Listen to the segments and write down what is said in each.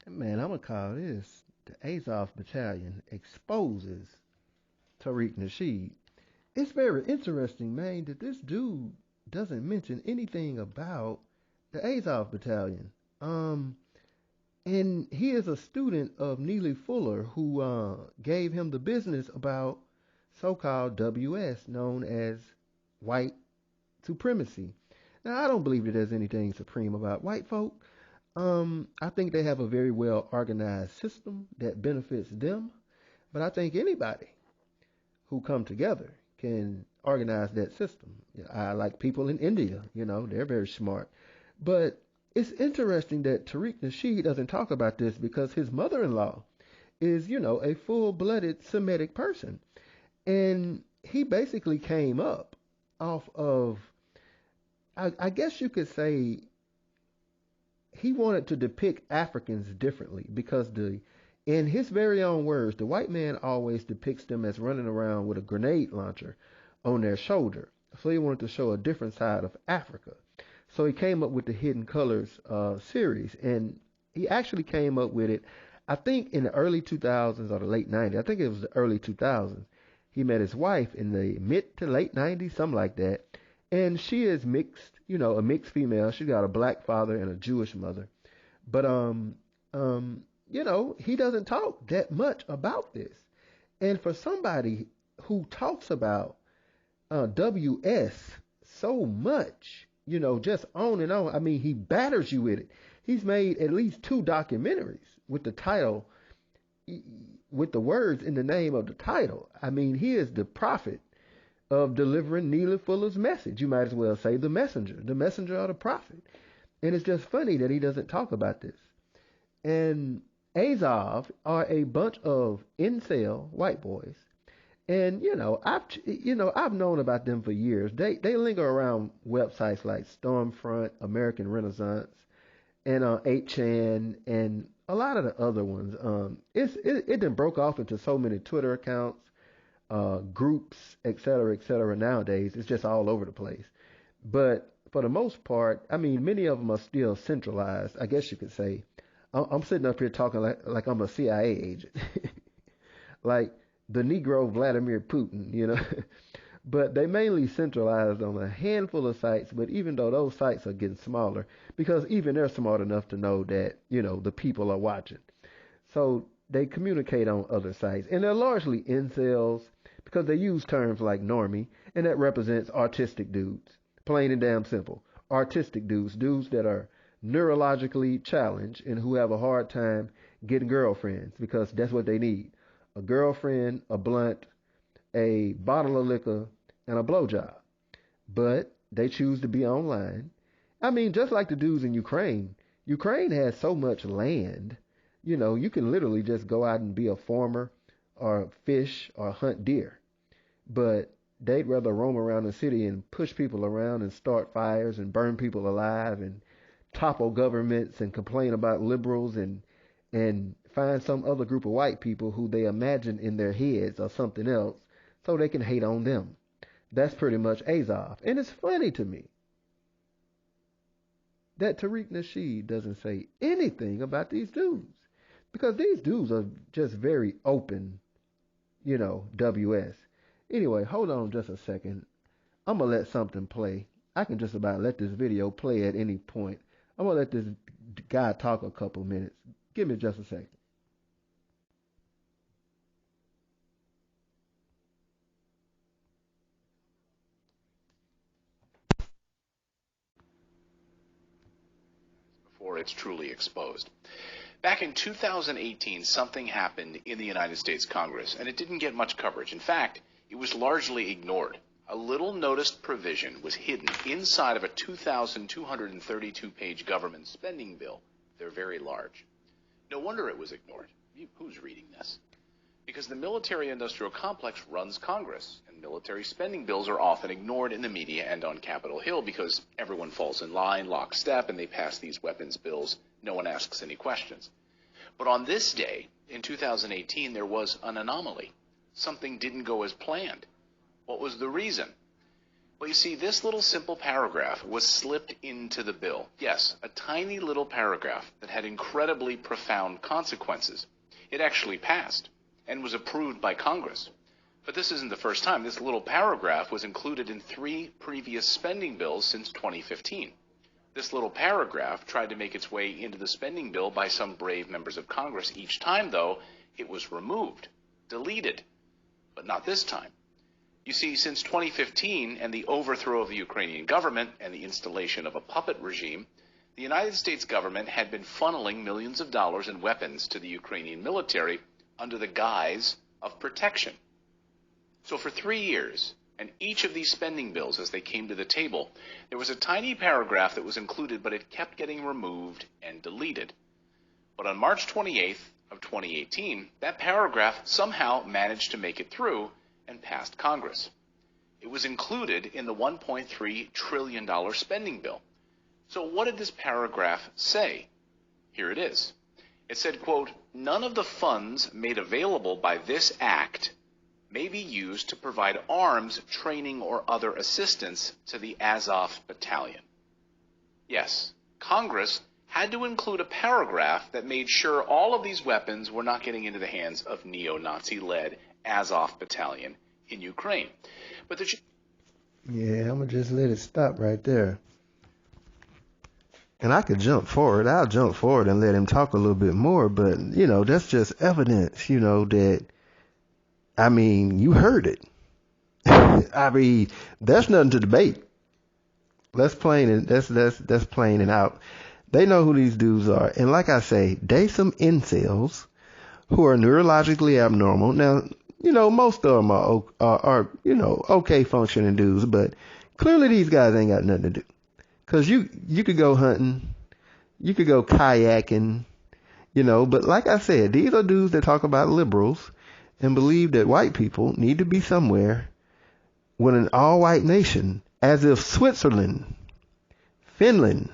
Man, I'm gonna call this the Azov Battalion exposes Tariq Nasheed. It's very interesting, man, that this dude doesn't mention anything about the Azov Battalion. Um, and he is a student of Neely Fuller, who gave him the business about so-called WS, known as white supremacy. Now, I don't believe that there's anything supreme about white folk. I think they have a very well organized system that benefits them. But I think anybody who come together can organize that system. You know, I like people in India, they're very smart. But it's interesting that Tariq Nasheed doesn't talk about this because his mother-in-law is, a full-blooded Semitic person. And he basically came up off of, I guess you could say, he wanted to depict Africans differently because in his very own words, the white man always depicts them as running around with a grenade launcher on their shoulder. So he wanted to show a different side of Africa. So he came up with the Hidden Colors series, and he actually came up with it, I think, in the early 2000s or the late 90s. I think it was the early 2000s. He met his wife in the mid to late 90s, something like that. And she is mixed, a mixed female. She got a black father and a Jewish mother. But he doesn't talk that much about this. And for somebody who talks about WS so much, just on and on, I mean, he batters you with it. He's made at least two documentaries with the title, with the words in the name of the title. I mean, he is the prophet of delivering Neely Fuller's message. You might as well say the messenger of the prophet. And it's just funny that he doesn't talk about this. And Azov are a bunch of incel white boys. And I've known about them for years. They linger around websites like Stormfront, American Renaissance, and 8chan, and a lot of the other ones. It done broke off into so many Twitter accounts, groups, et cetera. Nowadays, it's just all over the place. But for the most part, I mean, many of them are still centralized, I guess you could say. I'm sitting up here talking like I'm a CIA agent, like the Negro Vladimir Putin. But they mainly centralized on a handful of sites. But even though those sites are getting smaller, because even they're smart enough to know that, the people are watching. So they communicate on other sites. And they're largely incels because they use terms like normie, and that represents artistic dudes. Plain and damn simple. Artistic dudes that are neurologically challenged and who have a hard time getting girlfriends because that's what they need. A girlfriend, a blunt, a bottle of liquor, and a blowjob. But they choose to be online. I mean, just like the dudes in Ukraine. Ukraine has so much land. You can literally just go out and be a farmer or fish or hunt deer. But they'd rather roam around the city and push people around and start fires and burn people alive and topple governments and complain about liberals and find some other group of white people who they imagine in their heads or something else so they can hate on them. That's pretty much Azov. And it's funny to me that Tariq Nasheed doesn't say anything about these dudes. Because these dudes are just very open, WS. Anyway, hold on just a second. I'm going to let something play. I can just about let this video play at any point. I'm going to let this guy talk a couple minutes. Give me just a second. Before it's truly exposed. Back in 2018, something happened in the United States Congress, and it didn't get much coverage. In fact, it was largely ignored. A little noticed provision was hidden inside of a 2,232-page government spending bill. They're very large. No wonder it was ignored. Who's reading this? Because the military-industrial complex runs Congress, and military spending bills are often ignored in the media and on Capitol Hill because everyone falls in line, lockstep, and they pass these weapons bills. No one asks any questions. But on this day, in 2018, there was an anomaly. Something didn't go as planned. What was the reason? Well, you see, this little simple paragraph was slipped into the bill. Yes, a tiny little paragraph that had incredibly profound consequences. It actually passed and was approved by Congress. But this isn't the first time. This little paragraph was included in 3 previous spending bills since 2015. This little paragraph tried to make its way into the spending bill by some brave members of Congress. Each time, though, it was removed, deleted, but not this time. You see, since 2015 and the overthrow of the Ukrainian government and the installation of a puppet regime, the United States government had been funneling millions of dollars in weapons to the Ukrainian military under the guise of protection. So for 3 years, and each of these spending bills as they came to the table, there was a tiny paragraph that was included, but it kept getting removed and deleted. But on March 28th of 2018, that paragraph somehow managed to make it through and passed Congress. It was included in the $1.3 trillion spending bill. So what did this paragraph say? Here it is. It said, quote, "None of the funds made available by this act may be used to provide arms, training, or other assistance to the Azov Battalion." Yes, Congress had to include a paragraph that made sure all of these weapons were not getting into the hands of neo-Nazi-led Azov Battalion in Ukraine. But Yeah, I'm going to just let it stop right there. And I could jump forward. I'll jump forward and let him talk a little bit more. But, that's just evidence, that, you heard it. There's nothing to debate. That's plain and out. They know who these dudes are. And like I say, they some incels who are neurologically abnormal. Now, most of them are okay functioning dudes, but clearly these guys ain't got nothing to do. Cause you could go hunting, you could go kayaking, but like I said, these are dudes that talk about liberals and believe that white people need to be somewhere with an all-white nation, as if Switzerland, Finland,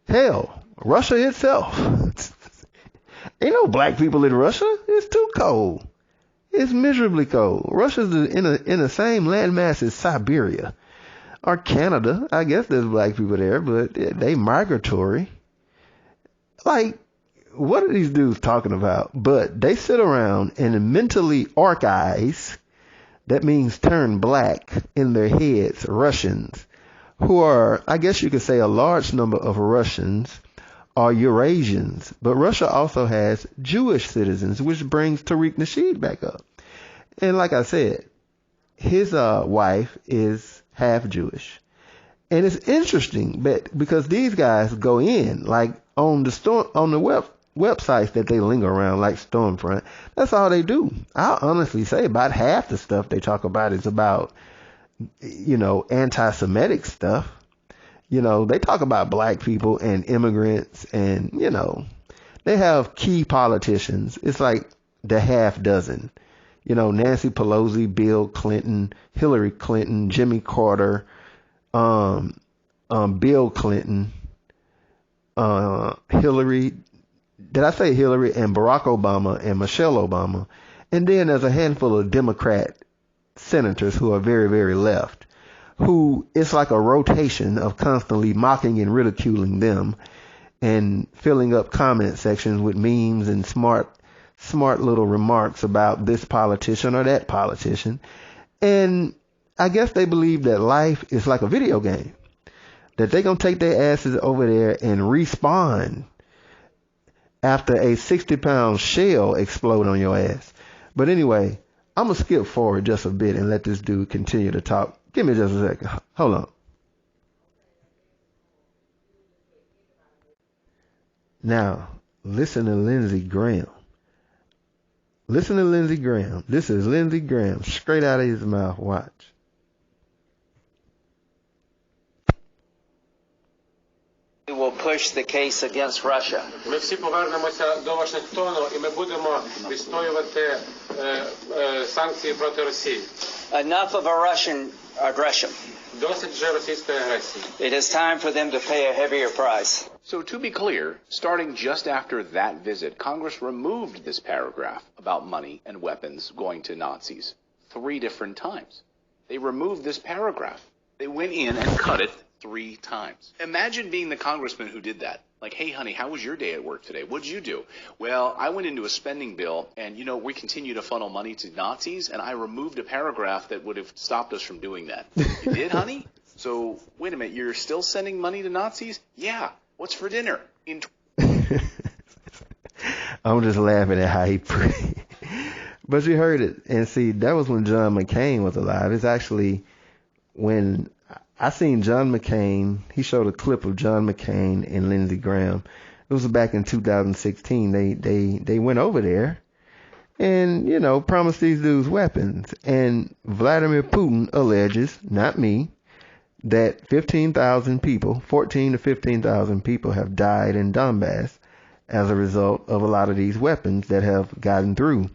hell, Russia itself. Ain't no black people in Russia. It's too cold. It's miserably cold. Russia's in the same landmass as Siberia. Or Canada. I guess there's black people there, but they migratory. Like, what are these dudes talking about? But they sit around and mentally archize, that means turn black, in their heads, Russians, who are, I guess you could say, a large number of Russians are Eurasians. But Russia also has Jewish citizens, which brings Tariq Nasheed back up. And like I said, his wife is half Jewish. And it's interesting because these guys go in, like on the websites that they linger around, like Stormfront. That's all they do. I'll honestly say about half the stuff they talk about is about, anti-Semitic stuff. They talk about black people and immigrants and, they have key politicians. It's like the half dozen. Nancy Pelosi, Bill Clinton, Hillary Clinton, Jimmy Carter, Bill Clinton, Hillary, did I say Hillary, and Barack Obama and Michelle Obama. And then there's a handful of Democrat senators who are very, very left, who it's like a rotation of constantly mocking and ridiculing them and filling up comment sections with memes and smart little remarks about this politician or that politician. And I guess they believe that life is like a video game, that they're going to take their asses over there and respawn after a 60-pound shell explode on your ass. But anyway, I'm going to skip forward just a bit and let this dude continue to talk. Give me just a second. Hold on. Now, listen to Lindsey Graham. Listen to Lindsey Graham. This is Lindsey Graham, straight out of his mouth. Watch. We will push the case against Russia. Ми всі повернемося до Вашингтону і ми будемо відстоювати санкції проти Росії. Enough of a Russian aggression. Досить вже російської агресії. It is time for them to pay a heavier price. So to be clear, starting just after that visit, Congress removed this paragraph about money and weapons going to Nazis 3 different times. They removed this paragraph. They went in and cut it 3 times. Imagine being the congressman who did that. Like, hey, honey, how was your day at work today? What'd you do? Well, I went into a spending bill, and, we continue to funnel money to Nazis, and I removed a paragraph that would have stopped us from doing that. You did, honey? So, wait a minute, you're still sending money to Nazis? Yeah. What's for dinner? I'm just laughing at how he prayed. But you heard it. And see, that was when John McCain was alive. It's actually when I seen John McCain. He showed a clip of John McCain and Lindsey Graham. It was back in 2016. They went over there and, promised these dudes weapons. And Vladimir Putin alleges, not me, that 15,000 people, 14 to 15,000 people have died in Donbass as a result of a lot of these weapons that have gotten through.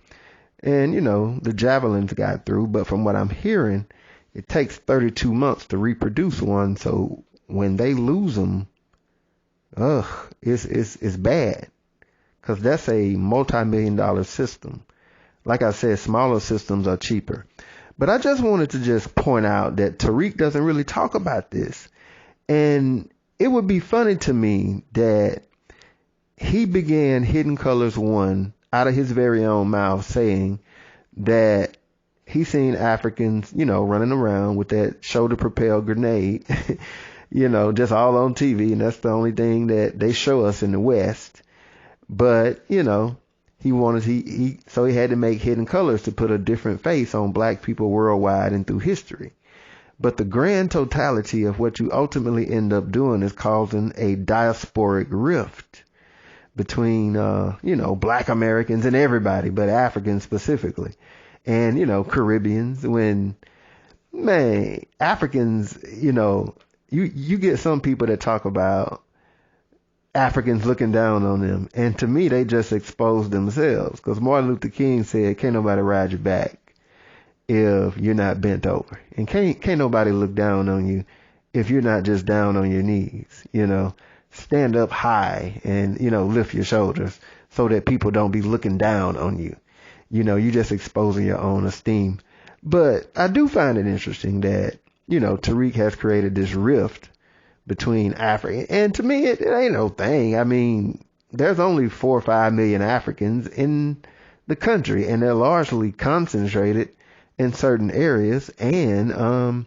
And, the javelins got through, but from what I'm hearing, it takes 32 months to reproduce one. So when they lose them, it's bad. Because that's a multi-million-dollar system. Like I said, smaller systems are cheaper. But I just wanted to just point out that Tariq doesn't really talk about this. And it would be funny to me that he began Hidden Colors 1 out of his very own mouth saying that he's seen Africans, running around with that shoulder-propelled grenade, just all on TV, and that's the only thing that they show us in the West. But, so he had to make Hidden Colors to put a different face on black people worldwide and through history. But the grand totality of what you ultimately end up doing is causing a diasporic rift between, black Americans and everybody, but Africans specifically. And, Caribbeans, when, man, Africans, you get some people that talk about Africans looking down on them. And to me, they just expose themselves. Because Martin Luther King said, can't nobody ride your back if you're not bent over. And can't nobody look down on you if you're not just down on your knees, Stand up high and, lift your shoulders so that people don't be looking down on you. You just exposing your own esteem. But I do find it interesting that, Tariq has created this rift between Africa. And to me, it ain't no thing. I mean, there's only 4 or 5 million Africans in the country, and they're largely concentrated in certain areas. And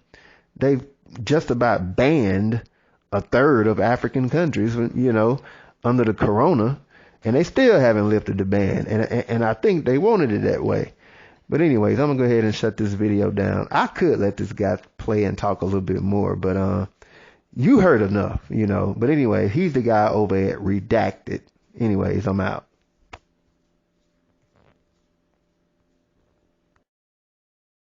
they've just about banned a third of African countries, under the corona, and they still haven't lifted the ban. And I think they wanted it that way. But anyways, I'm going to go ahead and shut this video down. I could let this guy play and talk a little bit more, but you heard enough, But anyway, he's the guy over at Redacted. Anyways, I'm out.